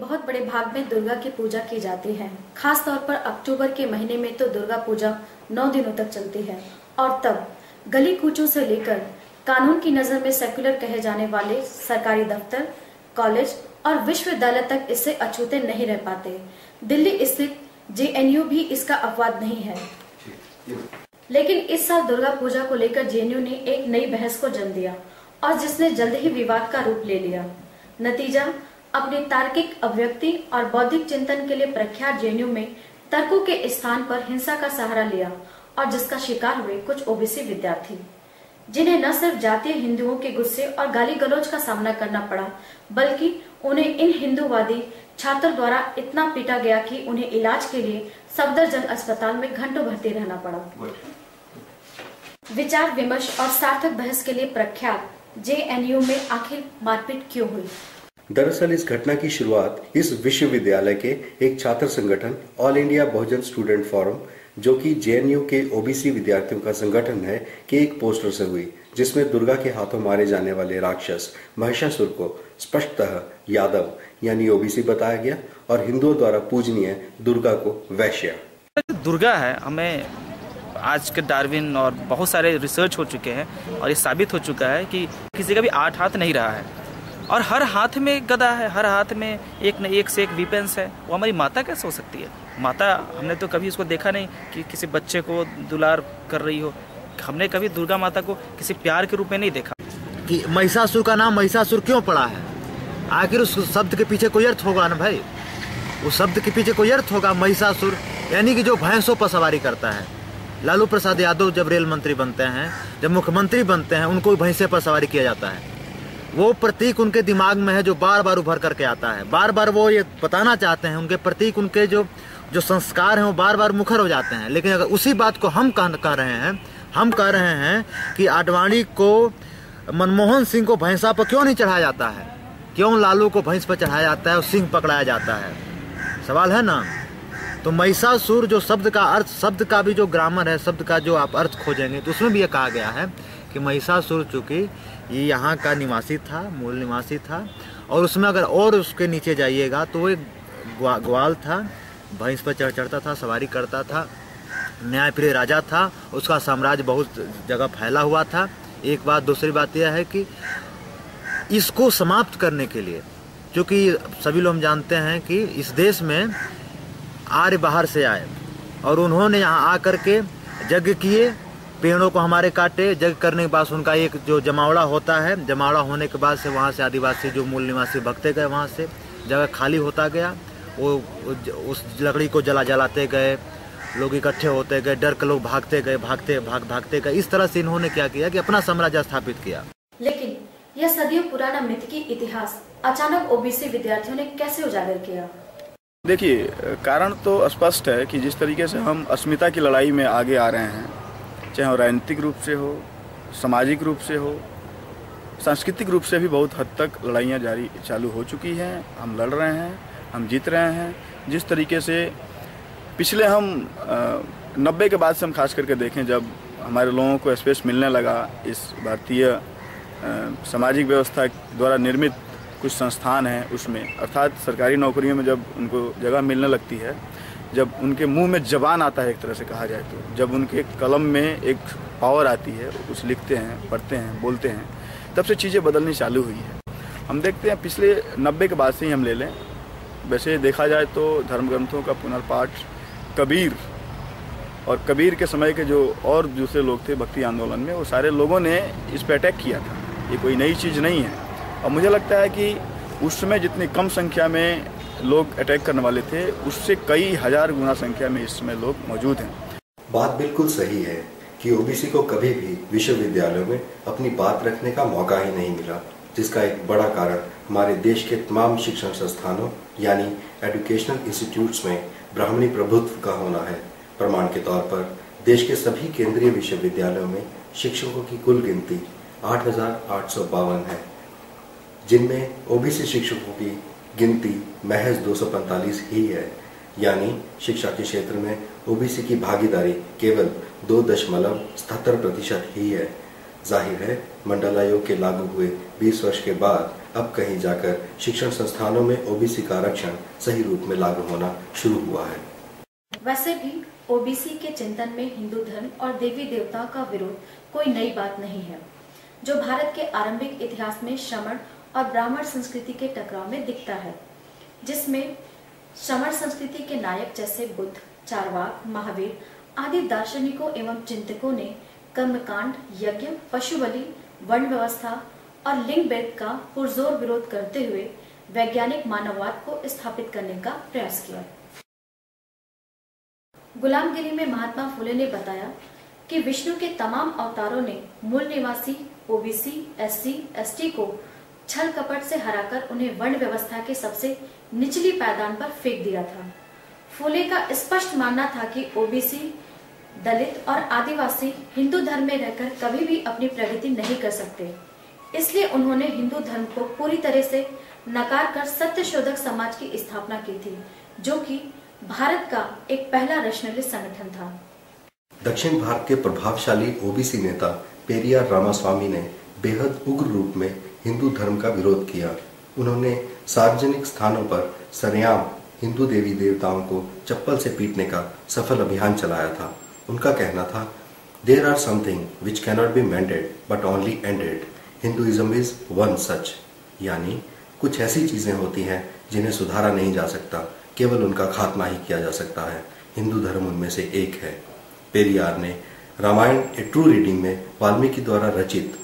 बहुत बड़े भाग में दुर्गा की पूजा की जाती है। खास तौर पर अक्टूबर के महीने में तो दुर्गा पूजा 9 दिनों तक चलती है और तब गली कूचों से लेकर कानून की नजर में सेक्युलर कहे जाने वाले सरकारी दफ्तर, कॉलेज और विश्वविद्यालय तक इससे अछूते नहीं रह पाते। दिल्ली स्थित JNU भी इसका अपवाद नहीं है। लेकिन इस साल दुर्गा पूजा को लेकर JNU ने एक नई बहस को जन्म दिया और जिसने जल्द ही विवाद का रूप ले लिया। नतीजा, अपने तार्किक अभिव्यक्ति और बौद्धिक चिंतन के लिए प्रख्यात JNU में तर्कों के स्थान पर हिंसा का सहारा लिया और जिसका शिकार हुए कुछ OBC विद्यार्थी, जिन्हें न सिर्फ जातीय हिंदुओं के गुस्से और गाली गलौज का सामना करना पड़ा, बल्कि उन्हें इन हिंदूवादी छात्रों द्वारा इतना पीटा गया कि उन्हें इलाज के लिए सफदरजंग अस्पताल में घंटों भर्ती रहना पड़ा। विचार विमर्श और सार्थक बहस के लिए प्रख्यात JNU में आखिर मारपीट क्यों हुई? दरअसल इस घटना की शुरुआत इस विश्वविद्यालय के एक छात्र संगठन ऑल इंडिया बहुजन स्टूडेंट फोरम, जो कि JNU के OBC विद्यार्थियों का संगठन है, के एक पोस्टर से हुई, जिसमें दुर्गा के हाथों मारे जाने वाले राक्षस महिषासुर को स्पष्टतः यादव यानी OBC बताया गया और हिंदुओं द्वारा पूजनीय दुर्गा को वैश्य। दुर्गा है, हमें आज के डार्विन और बहुत सारे रिसर्च हो चुके हैं और ये साबित हो चुका है कि किसी का भी 8 हाथ नहीं रहा है और हर हाथ में गदा है, हर हाथ में एक न एक से एक वीपेंस है। वो हमारी माता कैसे हो सकती है? माता, हमने तो कभी उसको देखा नहीं कि किसी बच्चे को दुलार कर रही हो। हमने कभी दुर्गा माता को किसी प्यार के रूप में नहीं देखा। कि महिषासुर का नाम महिषासुर क्यों पड़ा है? आखिर उस शब्द के पीछे कोई अर्थ होगा ना भाई, उस शब्द के पीछे कोई अर्थ होगा। महिषासुर यानी कि जो भैंसों पर सवारी करता है। लालू प्रसाद यादव जब रेल मंत्री बनते हैं, जब मुख्यमंत्री बनते हैं, उनको भैंसे पर सवारी किया जाता है। वो प्रतीक उनके दिमाग में है जो बार बार उभर करके आता है। बार बार वो ये बताना चाहते हैं, उनके प्रतीक, उनके जो संस्कार हैं वो बार बार मुखर हो जाते हैं। लेकिन अगर उसी बात को हम कह रहे हैं कि आडवाणी को, मनमोहन सिंह को भैंसा पर क्यों नहीं चढ़ाया जाता है, क्यों लालू को भैंस पर चढ़ाया जाता है और सिंह पकड़ाया जाता है, सवाल है ना। तो महिषासुर जो शब्द का अर्थ, शब्द का भी जो ग्रामर है, शब्द का जो आप अर्थ खोजेंगे तो उसमें भी ये कहा गया है कि महिषासुर चूंकि ये यहाँ का निवासी था, मूल निवासी था, और उसमें अगर और उसके नीचे जाइएगा तो वो एक ग्वाल था, भैंस पर चढ़ता था, सवारी करता था, न्यायप्रिय राजा था, उसका साम्राज्य बहुत जगह फैला हुआ था। एक बात। दूसरी बात यह है कि इसको समाप्त करने के लिए, क्योंकि सभी लोग जानते हैं कि इस देश में आर्य बाहर से आए और उन्होंने यहाँ आकर के यज्ञ किए, पेड़ों को हमारे काटे। यज्ञ करने के बाद उनका एक जो जमावड़ा होता है, जमावड़ा होने के बाद से वहाँ से आदिवासी जो मूल निवासी भगते गए, वहाँ से जगह खाली होता गया। वो उस लकड़ी को जलाते गए, लोग इकट्ठे होते गए, डर के लोग भागते गए। इस तरह से इन्होंने क्या किया कि अपना साम्राज्य स्थापित किया। लेकिन यह सदियों पुराना मिथकी इतिहास अचानक OBC विद्यार्थियों ने कैसे उजागर किया? देखिए, कारण तो स्पष्ट है कि जिस तरीके से हम अस्मिता की लड़ाई में आगे आ रहे हैं, चाहे वो राजनीतिक रूप से हो, सामाजिक रूप से हो, सांस्कृतिक रूप से भी बहुत हद तक लड़ाइयाँ चालू हो चुकी हैं। हम लड़ रहे हैं, हम जीत रहे हैं। जिस तरीके से पिछले हम 90 के बाद से हम खास करके देखें, जब हमारे लोगों को स्पेस मिलने लगा इस भारतीय सामाजिक व्यवस्था द्वारा निर्मित कुछ संस्थान हैं उसमें, अर्थात सरकारी नौकरियों में जब उनको जगह मिलने लगती है, जब उनके मुंह में जबान आता है, एक तरह से कहा जाए तो, जब उनके कलम में एक पावर आती है, कुछ लिखते हैं, पढ़ते हैं, बोलते हैं, तब से चीज़ें बदलनी चालू हुई है। हम देखते हैं पिछले 90 के बाद से ही हम ले लें, वैसे देखा जाए तो धर्म ग्रंथों का पुनर्पाठ, कबीर और कबीर के समय के जो और दूसरे लोग थे भक्ति आंदोलन में, वो सारे लोगों ने इस पर अटैक किया था। ये कोई नई चीज़ नहीं है और मुझे लगता है कि उस समय जितनी कम संख्या में लोग अटैक करने वाले थे, उससे कई हजार गुना संख्या में इस समय लोग मौजूद हैं। बात बिल्कुल सही है कि OBC को कभी भी विश्वविद्यालयों में अपनी बात रखने का मौका ही नहीं मिला, जिसका एक बड़ा कारण हमारे देश के तमाम शिक्षण संस्थानों यानी एजुकेशनल इंस्टीट्यूट्स में ब्राह्मणी प्रभुत्व का होना है। प्रमाण के तौर पर देश के सभी केंद्रीय विश्वविद्यालयों में शिक्षकों की कुल गिनती 8,852 है, जिनमें OBC शिक्षकों की गिनती महज 245 ही है। यानी शिक्षा के क्षेत्र में OBC की भागीदारी केवल 2.77% ही है। जाहिर है मंडलायोग के लागू हुए 20 वर्ष के बाद अब कहीं जाकर शिक्षण संस्थानों में ओबीसी का आरक्षण सही रूप में लागू होना शुरू हुआ है। वैसे भी ओबीसी के चिंतन में हिंदू धर्म और देवी देवताओं का विरोध कोई नई बात नहीं है, जो भारत के आरंभिक इतिहास में श्रमण और ब्राह्मण संस्कृति के टकराव में दिखता है, जिसमें श्रमण संस्कृति के नायक जैसे बुद्ध, चारवाक, महावीर आदि दार्शनिकों एवं चिंतकों ने कर्मकांड, यज्ञ, पशु बलि, वर्ण व्यवस्था और लिंग भेद का पुरजोर विरोध करते हुए वैज्ञानिक मानववाद को स्थापित करने का प्रयास किया। गुलामगिरी में महात्मा फुले ने बताया कि विष्णु के तमाम अवतारों ने मूल निवासी ओबीसी, एससी, एसटी को छल कपट से हराकर उन्हें वर्ण व्यवस्था के सबसे निचली पायदान पर फेंक दिया था। फुले का स्पष्ट मानना था कि ओबीसी, दलित और आदिवासी हिंदू धर्म में रहकर कभी भी अपनी प्रगति नहीं कर सकते। इसलिए उन्होंने हिंदू धर्म को पूरी तरह से नकार कर सत्य शोधक समाज की स्थापना की थी, जो कि भारत का एक पहला रैशनलिस्ट संगठन था। दक्षिण भारत के प्रभावशाली ओबीसी नेता पेरियार रामास्वामी ने बेहद उग्र रूप में हिंदू धर्म का विरोध किया। उन्होंने सार्वजनिक स्थानों पर सरेआम हिंदू देवी देवताओं को चप्पल से पीटने का सफल अभियान चलाया था। उनका कहना था, there are something which cannot be mended but only ended, Hinduism is one such, यानी कुछ ऐसी चीजें होती हैं जिन्हें सुधारा नहीं जा सकता, केवल उनका खात्मा ही किया जा सकता है। हिंदू धर्म उनमें से एक है। पेरियार ने रामायण ए ट्रू रीडिंग में वाल्मीकि द्वारा रचित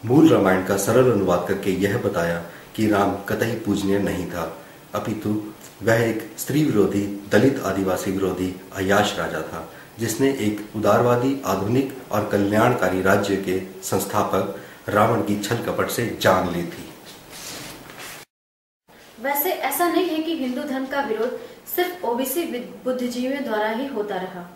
मूल रामायण का सरल अनुवाद करके यह बताया कि राम कतई पूजनीय नहीं था, अपितु वह एक स्त्री विरोधी, दलित आदिवासी विरोधी अय्याश राजा था, जिसने एक उदारवादी, आधुनिक और कल्याणकारी राज्य के संस्थापक रावण की छल कपट से जान ली थी। वैसे ऐसा नहीं है कि हिंदू धर्म का विरोध सिर्फ ओबीसी बुद्धिजीवियों द्वारा ही होता रहा।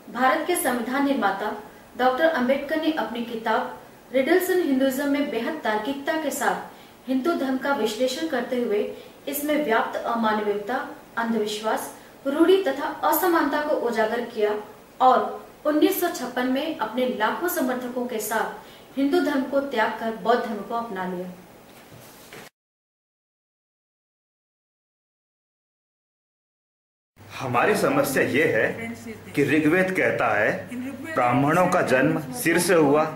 भारत के संविधान निर्माता डॉक्टर अंबेडकर ने अपनी किताब रिडल्स इन हिंदुइज्म में बेहद तार्किकता के साथ हिंदू धर्म का विश्लेषण करते हुए इसमें व्याप्त अमानवीयता, अंधविश्वास, रूढ़ि तथा असमानता को उजागर किया और 1956 में अपने लाखों समर्थकों के साथ हिंदू धर्म को त्याग कर बौद्ध धर्म को अपना लिया। हमारी समस्या ये है कि ऋग्वेद कहता है ब्राह्मणों का जन्म सिर से हुआ,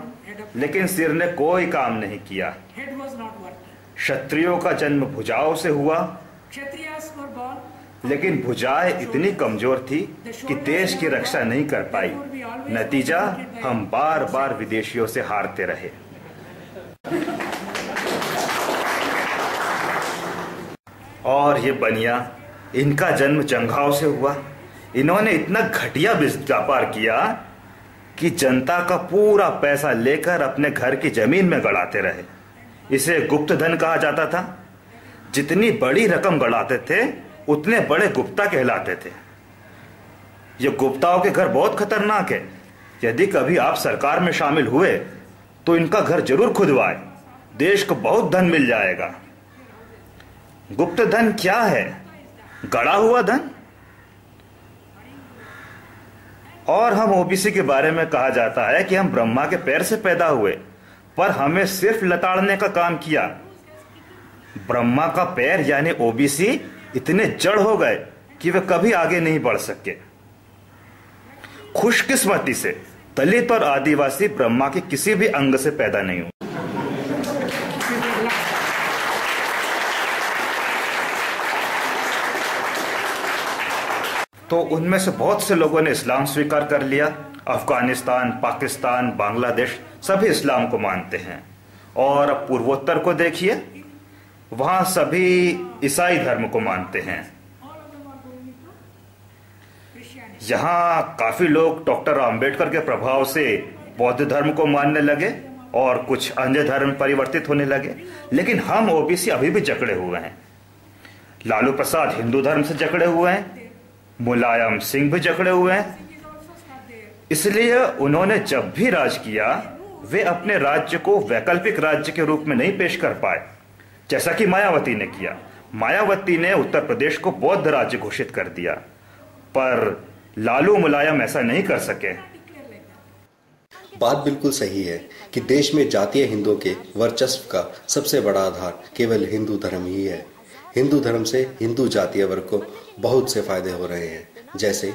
लेकिन सिर ने कोई काम नहीं किया। क्षत्रियों का जन्म भुजाओं से हुआ, लेकिन भुजाएं इतनी कमजोर थी कि देश की रक्षा नहीं कर पाई। नतीजा, हम बार बार विदेशियों से हारते रहे। और ये बनिया, इनका जन्म जंघाओं से हुआ। इन्होंने इतना घटिया व्यापार किया कि जनता का पूरा पैसा लेकर अपने घर की जमीन में गड़ाते रहे। इसे गुप्त धन कहा जाता था। जितनी बड़ी रकम गड़ाते थे उतने बड़े गुप्ता कहलाते थे। ये गुप्ताओं के घर बहुत खतरनाक है। यदि कभी आप सरकार में शामिल हुए तो इनका घर जरूर खुदवाए, देश को बहुत धन मिल जाएगा। गुप्त धन क्या है? गड़ा हुआ धन। और हम ओबीसी के बारे में कहा जाता है कि हम ब्रह्मा के पैर से पैदा हुए, पर हमें सिर्फ लताड़ने का काम किया। ब्रह्मा का पैर यानी ओबीसी इतने जड़ हो गए कि वे कभी आगे नहीं बढ़ सके। खुशकिस्मती से दलित और आदिवासी ब्रह्मा के किसी भी अंग से पैदा नहीं हुए। तो उनमें से बहुत से लोगों ने इस्लाम स्वीकार कर लिया। अफगानिस्तान, पाकिस्तान, बांग्लादेश सभी इस्लाम को मानते हैं। और अब पूर्वोत्तर को देखिए, वहां सभी ईसाई धर्म को मानते हैं। यहाँ काफी लोग डॉक्टर अंबेडकर के प्रभाव से बौद्ध धर्म को मानने लगे और कुछ अन्य धर्म परिवर्तित होने लगे। लेकिन हम ओबीसी अभी भी जकड़े हुए हैं। लालू प्रसाद हिंदू धर्म से जकड़े हुए हैं, मुलायम सिंह भी जकड़े हुए हैं। इसलिए उन्होंने जब भी राज किया वे अपने राज्य को वैकल्पिक राज्य के रूप में नहीं पेश कर पाए, जैसा कि मायावती ने किया। मायावती ने उत्तर प्रदेश को बौद्ध राज्य घोषित कर दिया, पर लालू मुलायम ऐसा नहीं कर सके। बात बिल्कुल सही है कि देश में जातीय हिंदुओं के वर्चस्व का सबसे बड़ा आधार केवल हिंदू धर्म ही है। हिंदू धर्म से हिंदू जातीय वर्ग को बहुत से फायदे हो रहे हैं, जैसे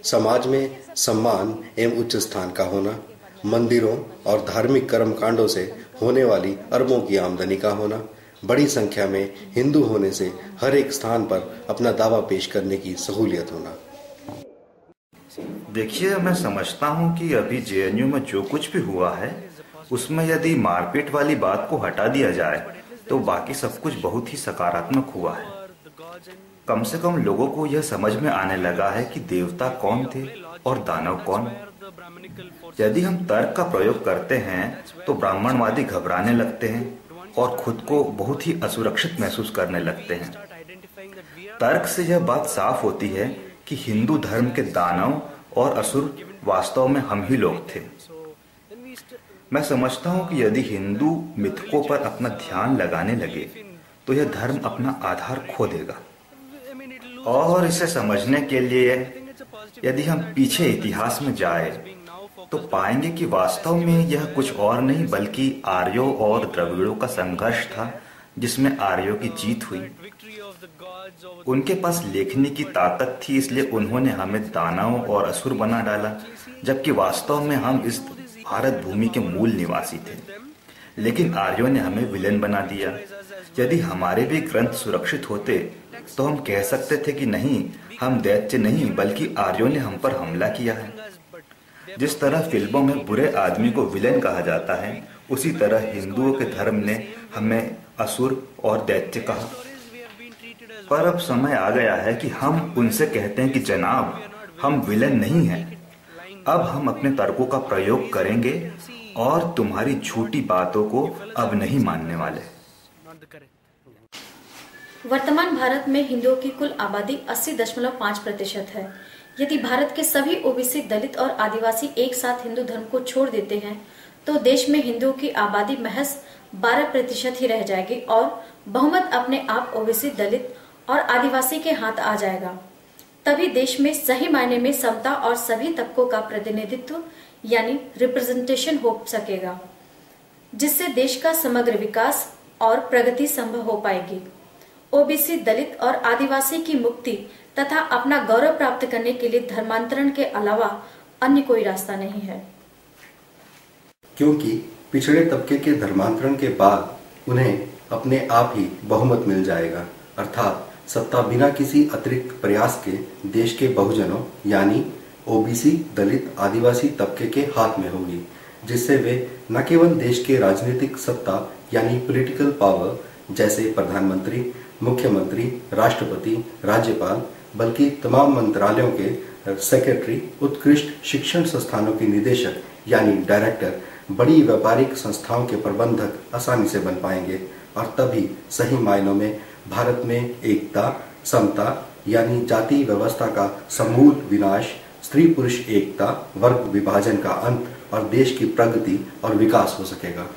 समाज में सम्मान एवं उच्च स्थान का होना, मंदिरों और धार्मिक कर्मकांडों से होने वाली अरबों की आमदनी का होना, बड़ी संख्या में हिंदू होने से हर एक स्थान पर अपना दावा पेश करने की सहूलियत होना। देखिए, मैं समझता हूँ कि अभी जेएनयू में जो कुछ भी हुआ है उसमें यदि मारपीट वाली बात को हटा दिया जाए तो बाकी सब कुछ बहुत ही सकारात्मक हुआ है। कम से कम लोगों को यह समझ में आने लगा है कि देवता कौन थे और दानव कौन। यदि हम तर्क का प्रयोग करते हैं तो ब्राह्मणवादी घबराने लगते हैं और खुद को बहुत ही असुरक्षित महसूस करने लगते हैं। तर्क से यह बात साफ होती है कि हिंदू धर्म के दानव और असुर वास्तव में हम ही लोग थे। मैं समझता हूं कि यदि हिंदू मिथकों पर अपना ध्यान लगाने लगे तो यह धर्म अपना आधार खो देगा। और इसे समझने के लिए यदि हम पीछे इतिहास में जाए तो पाएंगे कि वास्तव में यह कुछ और नहीं बल्कि आर्यों और द्रविड़ों का संघर्ष था, जिसमें आर्यों की जीत हुई। उनके पास लेखनी की ताकत थी, इसलिए उन्होंने हमें दानव और असुर बना डाला, जबकि वास्तव में हम इस भारत भूमि के मूल निवासी थे। लेकिन आर्यों ने हमें विलेन बना दिया। यदि हमारे भी ग्रंथ सुरक्षित होते तो हम कह सकते थे कि नहीं, हम दैत्य नहीं बल्कि आर्यों ने हम पर हमला किया है। जिस तरह फिल्मों में बुरे आदमी को विलेन कहा जाता है, उसी तरह हिंदुओं के धर्म ने हमें असुर और दैत्य कहा। पर अब समय आ गया है कि हम उनसे कहते हैं कि जनाब, हम विलेन नहीं हैं। अब हम अपने तर्कों का प्रयोग करेंगे और तुम्हारी झूठी बातों को अब नहीं मानने वाले। वर्तमान भारत में हिंदुओं की कुल आबादी 80.5% है। यदि भारत के सभी ओबीसी, दलित और आदिवासी एक साथ हिंदू धर्म को छोड़ देते हैं तो देश में हिंदुओं की आबादी महज 12% ही रह जाएगी और बहुमत अपने आप ओबीसी, दलित और आदिवासी के हाथ आ जाएगा। तभी देश में सही मायने में समता और सभी तबकों का प्रतिनिधित्व यानी रिप्रेजेंटेशन हो सकेगा, जिससे देश का समग्र विकास और प्रगति संभव हो पाएगी। ओबीसी, दलित और आदिवासी की मुक्ति तथा अपना गौरव प्राप्त करने के लिए धर्मांतरण के अलावा अन्य कोई रास्ता नहीं है, क्योंकि पिछड़े तबके के धर्मांतरण के बाद उन्हें अपने आप ही बहुमत मिल जाएगा, अर्थात सत्ता बिना किसी अतिरिक्त प्रयास के देश के बहुजनों यानी ओबीसी, दलित, आदिवासी तबके के हाथ में होगी, जिससे वे न केवल देश के राजनीतिक सत्ता यानी पॉलिटिकल पावर जैसे प्रधानमंत्री, मुख्यमंत्री, राष्ट्रपति, राज्यपाल, बल्कि तमाम मंत्रालयों के सेक्रेटरी, उत्कृष्ट शिक्षण संस्थानों के निदेशक यानी डायरेक्टर, बड़ी व्यापारिक संस्थाओं के प्रबंधक आसानी से बन पाएंगे और तभी सही मायनों में भारत में एकता, समता यानी जाति व्यवस्था का समूल विनाश, स्त्री पुरुष एकता, वर्ग विभाजन का अंत और देश की प्रगति और विकास हो सकेगा।